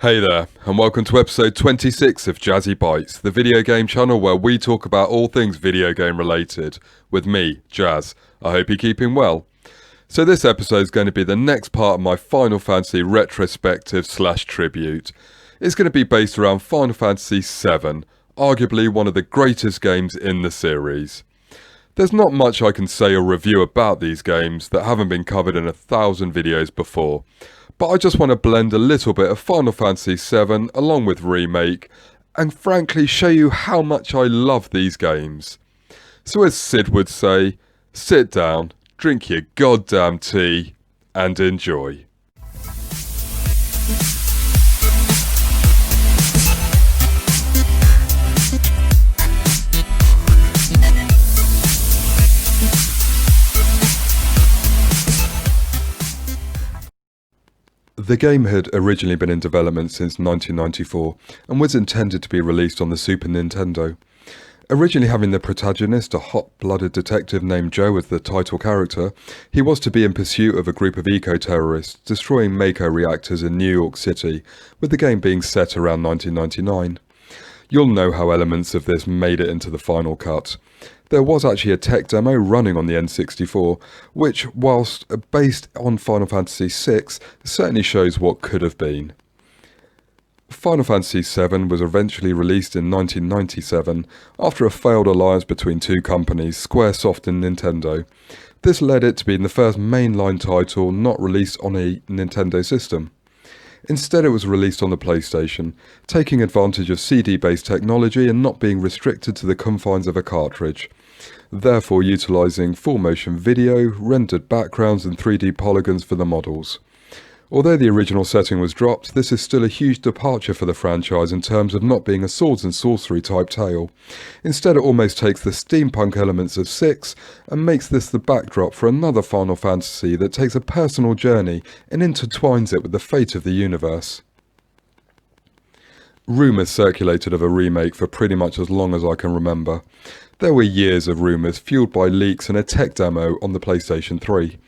Hey there, and welcome to episode 26 of Jazzy-Bytes, the video game channel where we talk about all things video game related, with me, Jazz. I hope you're keeping well. So this episode is going to be the next part of my Final Fantasy retrospective / tribute. It's going to be based around Final Fantasy VII, arguably one of the greatest games in the series. There's not much I can say or review about these games that haven't been covered in 1,000 videos before, but I just want to blend a little bit of Final Fantasy VII along with Remake, and frankly show you how much I love these games. So as Sid would say, sit down, drink your goddamn tea, and enjoy. The game had originally been in development since 1994 and was intended to be released on the Super Nintendo. Originally having the protagonist, a hot-blooded detective named Joe, as the title character, he was to be in pursuit of a group of eco-terrorists destroying Mako reactors in New York City, with the game being set around 1999. You'll know how elements of this made it into the final cut. There was actually a tech demo running on the N64, which, whilst based on Final Fantasy VI, certainly shows what could have been. Final Fantasy VII was eventually released in 1997 after a failed alliance between two companies, Squaresoft and Nintendo. This led it to being the first mainline title not released on a Nintendo system. Instead, it was released on the PlayStation, taking advantage of CD-based technology and not being restricted to the confines of a cartridge, therefore utilising full motion video, rendered backgrounds and 3D polygons for the models. Although the original setting was dropped, this is still a huge departure for the franchise in terms of not being a swords and sorcery type tale. Instead, it almost takes the steampunk elements of 6 and makes this the backdrop for another Final Fantasy that takes a personal journey and intertwines it with the fate of the universe. Rumours circulated of a remake for pretty much as long as I can remember. There were years of rumours fueled by leaks and a tech demo on the PlayStation 3.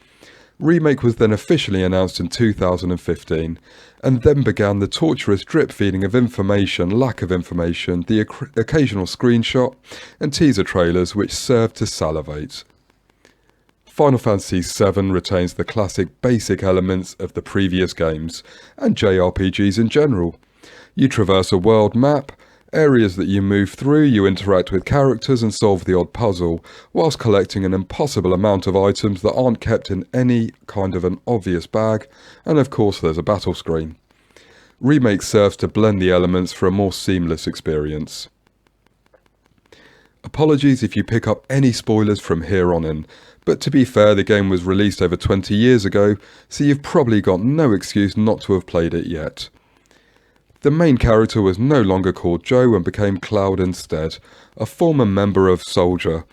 Remake was then officially announced in 2015, and then began the torturous drip feeding of information, lack of information, the occasional screenshot, and teaser trailers which served to salivate. Final Fantasy VII retains the classic basic elements of the previous games, and JRPGs in general. You traverse a world map, areas that you move through, you interact with characters and solve the odd puzzle, whilst collecting an impossible amount of items that aren't kept in any kind of an obvious bag, and of course there's a battle screen. Remake serves to blend the elements for a more seamless experience. Apologies if you pick up any spoilers from here on in, but to be fair, the game was released over 20 years ago, so you've probably got no excuse not to have played it yet. The main character was no longer called Joe and became Cloud instead, a former member of Soldier.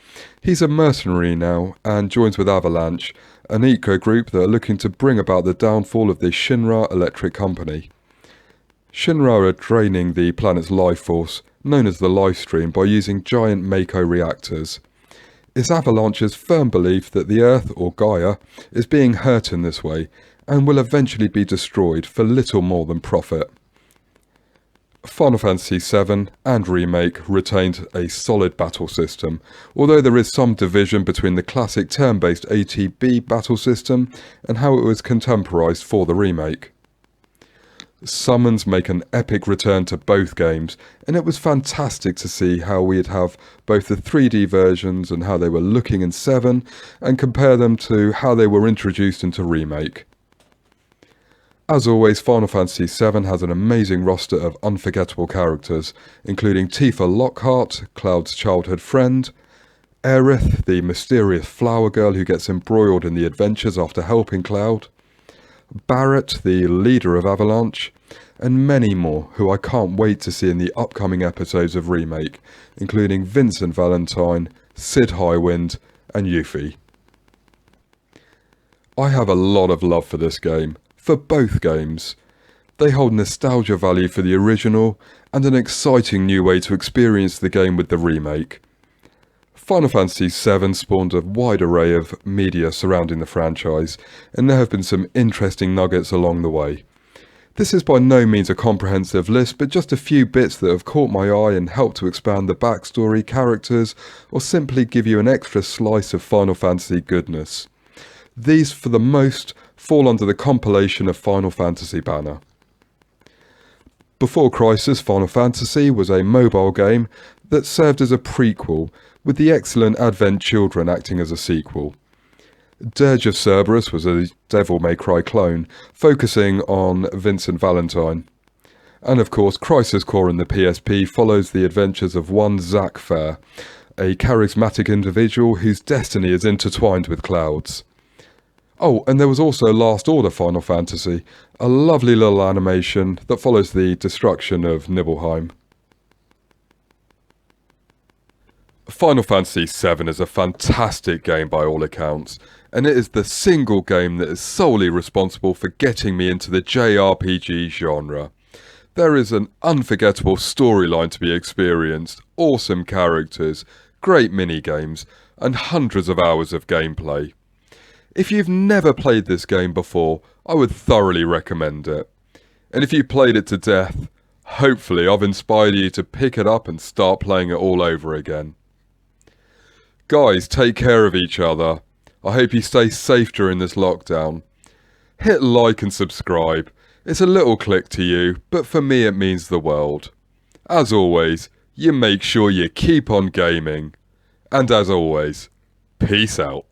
He's a mercenary now and joins with Avalanche, an eco group that are looking to bring about the downfall of the Shinra Electric Company. Shinra are draining the planet's life force, known as the Lifestream, by using giant Mako reactors. It's Avalanche's firm belief that the Earth, or Gaia, is being hurt in this way and will eventually be destroyed for little more than profit. Final Fantasy VII and Remake retained a solid battle system, although there is some division between the classic turn-based ATB battle system and how it was contemporised for the remake. Summons make an epic return to both games, and it was fantastic to see how we'd have both the 3D versions and how they were looking in 7, and compare them to how they were introduced into Remake. As always, Final Fantasy VII has an amazing roster of unforgettable characters, including Tifa Lockhart, Cloud's childhood friend, Aerith, the mysterious flower girl who gets embroiled in the adventures after helping Cloud, Barrett, the leader of Avalanche, and many more who I can't wait to see in the upcoming episodes of Remake, including Vincent Valentine, Sid Highwind, and Yuffie. I have a lot of love for this game. For both games. They hold nostalgia value for the original and an exciting new way to experience the game with the remake. Final Fantasy VII spawned a wide array of media surrounding the franchise, and there have been some interesting nuggets along the way. This is by no means a comprehensive list, but just a few bits that have caught my eye and helped to expand the backstory, characters, or simply give you an extra slice of Final Fantasy goodness. These, for the most, fall under the compilation of Final Fantasy banner. Before Crisis, Final Fantasy was a mobile game that served as a prequel, with the excellent Advent Children acting as a sequel. Dirge of Cerberus was a Devil May Cry clone, focusing on Vincent Valentine. And of course, Crisis Core in the PSP follows the adventures of one Zack Fair, a charismatic individual whose destiny is intertwined with Cloud's. Oh, and there was also Last Order Final Fantasy, a lovely little animation that follows the destruction of Nibelheim. Final Fantasy VII is a fantastic game by all accounts, and it is the single game that is solely responsible for getting me into the JRPG genre. There is an unforgettable storyline to be experienced, awesome characters, great minigames, and hundreds of hours of gameplay. If you've never played this game before, I would thoroughly recommend it. And if you played it to death, hopefully I've inspired you to pick it up and start playing it all over again. Guys, take care of each other. I hope you stay safe during this lockdown. Hit like and subscribe. It's a little click to you, but for me it means the world. As always, you make sure you keep on gaming. And as always, peace out.